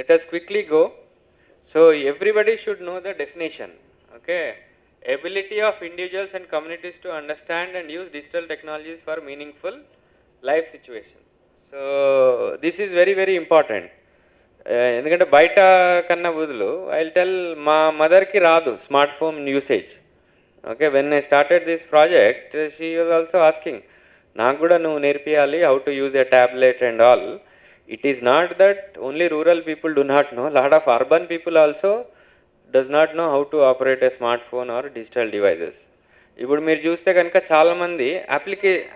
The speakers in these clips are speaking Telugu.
let us quickly go. So everybody should know the definition. Okay, ability of individuals and communities to understand and use digital technologies for meaningful life situation. So this is very very important. ఎందుకంటే బయట కన్నా బదులు ఐ విల్ టెల్ మా మదర్కి రాదు smart phone usage. Okay, when I started this project she was also asking, నాకు కూడా నువ్వు నేర్పియాలి how to use a tablet and all. It is not that only rural people do not know, lot of urban people also does not know how to operate a smartphone or digital devices. ఇప్పుడు మీరు చూస్తే కనుక చాలామంది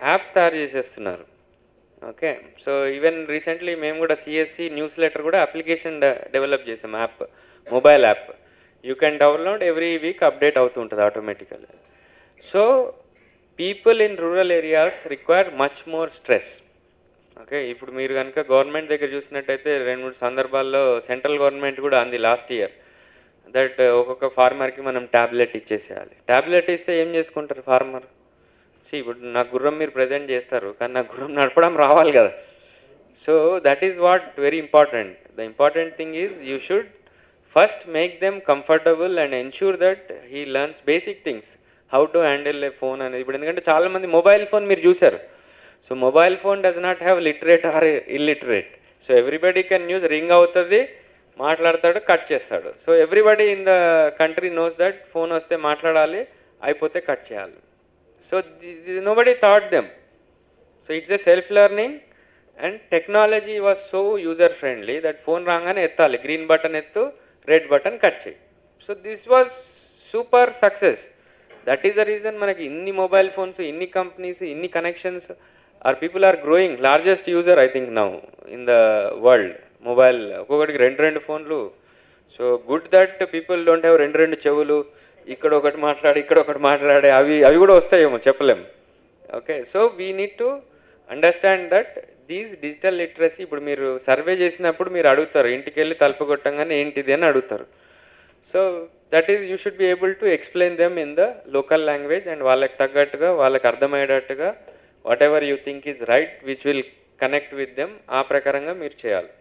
యాప్స్ తయారు చేసేస్తున్నారు. ఓకే, సో ఈవెన్ రీసెంట్లీ మేము కూడా సిఎస్సి న్యూస్ లెటర్ కూడా అప్లికేషన్ డెవలప్ చేసాం, app, mobile app. You can download every week, update అవుతుంటుంది ఆటోమేటికల్గా. So people in rural areas require much more stress. Okay, ఇప్పుడు మీరు కనుక గవర్నమెంట్ దగ్గర చూసినట్టయితే 2-3 సందర్భాల్లో సెంట్రల్ గవర్నమెంట్ కూడా అంది లాస్ట్ ఇయర్ దట్ ఒక్కొక్క ఫార్మర్కి మనం ట్యాబ్లెట్ ఇచ్చేసేయాలి. ట్యాబ్లెట్ ఇస్తే ఏం చేసుకుంటారు ఫార్మర్? ఇప్పుడు నాకు గుర్రం మీరు ప్రజెంట్ చేస్తారు, కానీ నాకు గుర్రం నడపడం రావాలి కదా. So that is what very important. The important thing is you should first make them comfortable and ensure that he learns basic things, how to handle a phone అనేది. ఇప్పుడు ఎందుకంటే చాలామంది మొబైల్ ఫోన్ మీరు చూశారు. So mobile phone does not have literate or illiterate. So everybody can use, ring అవుతుంది, మాట్లాడతాడు, కట్ చేస్తాడు. So everybody in the country knows that phone వస్తే మాట్లాడాలి, అయిపోతే కట్ చేయాలి. So nobody thought them. So it's a self learning and technology was so user friendly that phone రాగానే ఎత్తాలి, గ్రీన్ బటన్ ఎత్తు, రెడ్ బటన్ కట్ చేయి. So this was super success. That is the reason మనకి ఇన్ని మొబైల్ ఫోన్స్, ఇన్ని కంపెనీస్, ఇన్ని connections. Our people are growing, largest user I think now in the world, mobile. ఒక్కొక్కటికి 2 ఫోన్లు. So good that people don't have 2 చెవులు, ఇక్కడ ఒకటి మాట్లాడి ఇక్కడ ఒకటి మాట్లాడే, అవి కూడా వస్తాయేమో చెప్పలేం. Okay, so we need to understand that these digital literacy. ఇప్పుడు మీరు సర్వే చేసినప్పుడు మీరు అడుగుతారు, ఇంటికి వెళ్ళి తలుపు కొట్టంగానే ఏంటిది అని అడుగుతారు. So that is you should be able to explain them in the local language and వాళ్ళకి తగ్గట్టుగా, వాళ్ళకి అర్థమయ్యేటట్టుగా whatever you think is right, which will connect with them, ఆ ప్రకారంగా మీరు చేయాలి.